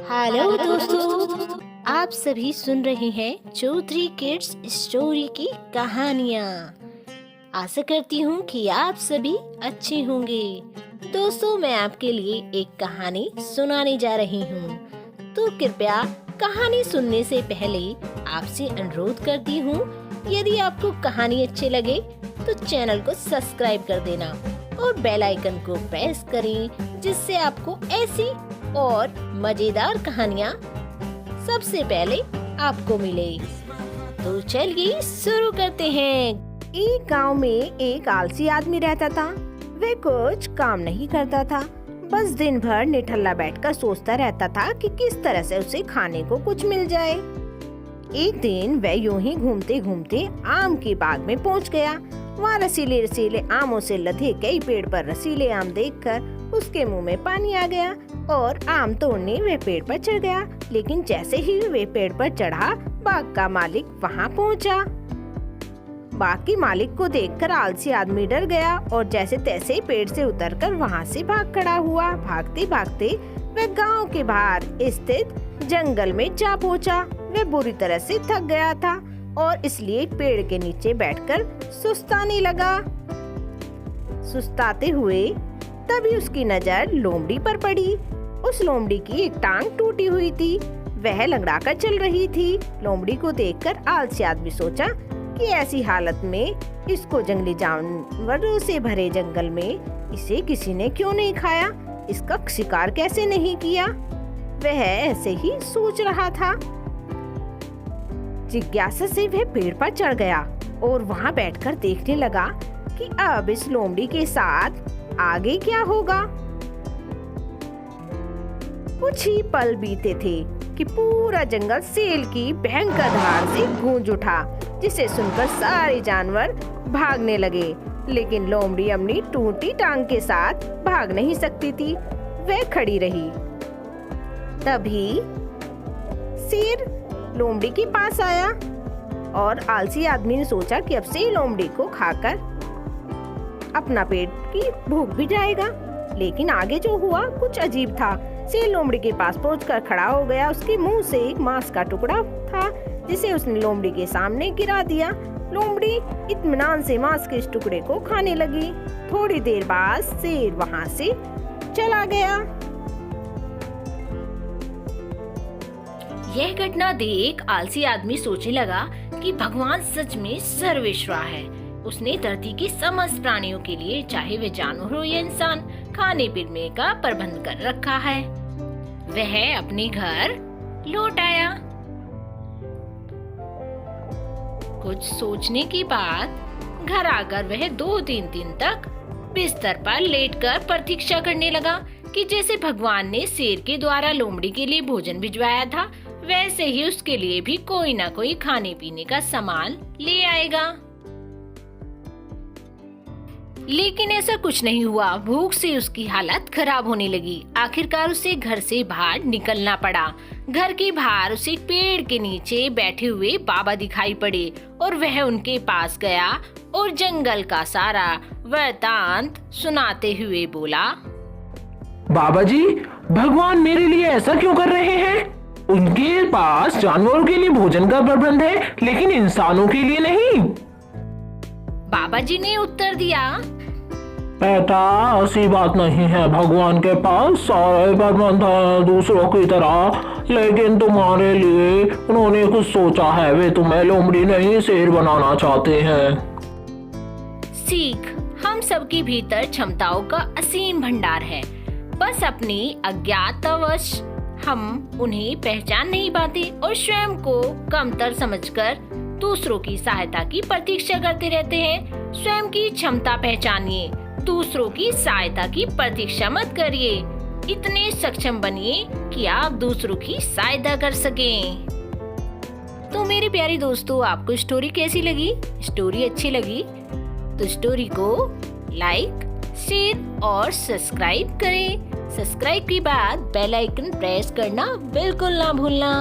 Hello दोस्तों, आप सभी सुन रहे हैं चौधरी किड्स स्टोरी की कहानियाँ। आशा करती हूँ कि आप सभी अच्छे होंगे। दोस्तों, मैं आपके लिए एक कहानी सुनाने जा रही हूँ, तो कृपया कहानी सुनने से पहले आपसे अनुरोध करती हूँ, यदि आपको कहानी अच्छी लगे तो चैनल को सब्सक्राइब कर देना और बेल आइकन को प्रेस करें, जिससे आपको ऐसी और मजेदार कहानियाँ सबसे पहले आपको मिले। तो चलिए शुरू करते हैं। एक गांव में एक आलसी आदमी रहता था। वह कुछ काम नहीं करता था, बस दिन भर निठल्ला बैठकर सोचता रहता था कि किस तरह से उसे खाने को कुछ मिल जाए। एक दिन वह यूं ही घूमते घूमते आम के बाग में पहुंच गया। वहाँ रसीले रसीले आमों से लदे कई पेड़ पर रसीले आम देखकर उसके मुंह में पानी आ गया और आम तोड़ने वह पेड़ पर चढ़ गया। लेकिन जैसे ही वे पेड़ पर चढ़ा, बाग का मालिक वहाँ पहुँचा। बाग के मालिक को देखकर आलसी आदमी डर गया और जैसे तैसे पेड़ से उतरकर वहाँ से भाग खड़ा हुआ। भागते भागते वह गांव के बाहर स्थित जंगल में जा पहुँचा। वह बुरी तरह से थक गया था और इसलिए एक पेड़ के नीचे बैठकर सुस्ताने लगा। सुस्ताते हुए तभी उसकी नजर लोमड़ी पर पड़ी। उस लोमड़ी की एक टांग टूटी हुई थी, वह लंगड़ाकर चल रही थी। लोमड़ी को देखकर आलसी आदमी सोचा कि ऐसी हालत में इसको जंगली जानवरों से भरे जंगल में इसे किसी ने क्यों नहीं खाया, इसका शिकार कैसे नहीं किया। वह ऐसे ही सोच रहा था। जिज्ञासा से वह पेड़ पर चढ़ गया और वहाँ बैठकर देखने लगा कि अब इस लोमड़ी के साथ आगे क्या होगा। कुछ ही पल बीते थे कि पूरा जंगल सेल की भयंकर धार से गूंज उठा, जिसे सुनकर सारे जानवर भागने लगे। लेकिन लोमड़ी अपनी टूटी टांग के साथ भाग नहीं सकती थी, वह खड़ी रही। तभी शेर लोमड़ी के पास आया और आलसी आदमी ने सोचा कि अब से लोमड़ी को खाकर अपना पेट की भूख भी जाएगा। लेकिन आगे जो हुआ कुछ अजीब था। शेर लोमड़ी के पास पहुंचकर खड़ा हो गया। उसके मुंह से एक मांस का टुकड़ा था, जिसे उसने लोमड़ी के सामने गिरा दिया। लोमड़ी इत्मीनान से मांस के इस टुकड़े को खाने लगी। थोड़ी देर बाद शेर वहां से चला गया। यह घटना देख आलसी आदमी सोचने लगा कि भगवान सच में सर्वेश्वर है। उसने धरती के समस्त प्राणियों के लिए, चाहे वे जानवर हो या इंसान, खाने पीने का प्रबंध कर रखा है। वह अपने घर लौट आया। कुछ सोचने के बाद घर आकर वह 2-3 दिन तक बिस्तर पर लेटकर प्रतीक्षा करने लगा कि जैसे भगवान ने शेर के द्वारा लोमड़ी के लिए भोजन भिजवाया था, वैसे ही उसके लिए भी कोई ना कोई खाने पीने का सामान ले आएगा। लेकिन ऐसा कुछ नहीं हुआ। भूख से उसकी हालत खराब होने लगी। आखिरकार उसे घर से बाहर निकलना पड़ा। घर के बाहर उसे एक पेड़ के नीचे बैठे हुए बाबा दिखाई पड़े और वह उनके पास गया और जंगल का सारा वृतांत सुनाते हुए बोला, बाबा जी, भगवान मेरे लिए ऐसा क्यों कर रहे हैं? उनके पास जानवरों के लिए भोजन का प्रबंध है, लेकिन इंसानों के लिए नहीं। बाबा जी ने उत्तर दिया, बेटा, ऐसी बात नहीं है। भगवान के पास सारे प्रबंध है दूसरों की तरह, लेकिन तुम्हारे लिए उन्होंने कुछ सोचा है। वे तुम्हें लोमड़ी नहीं शेर बनाना चाहते हैं। सीख, हम सबके भीतर क्षमताओं का असीम भंडार है, बस अपनी अज्ञातवश हम उन्हें पहचान नहीं पाते और स्वयं को कमतर समझकर दूसरों की सहायता की प्रतीक्षा करते रहते हैं। स्वयं की क्षमता पहचानिए, दूसरों की सहायता की प्रतीक्षा मत करिए। इतने सक्षम बनिए कि आप दूसरों की सहायता कर सकें। तो मेरे प्यारे दोस्तों, आपको स्टोरी कैसी लगी? स्टोरी अच्छी लगी तो स्टोरी को लाइक, शेयर और सब्सक्राइब करें। सब्सक्राइब के बाद बेल आइकन प्रेस करना बिल्कुल ना भूलना।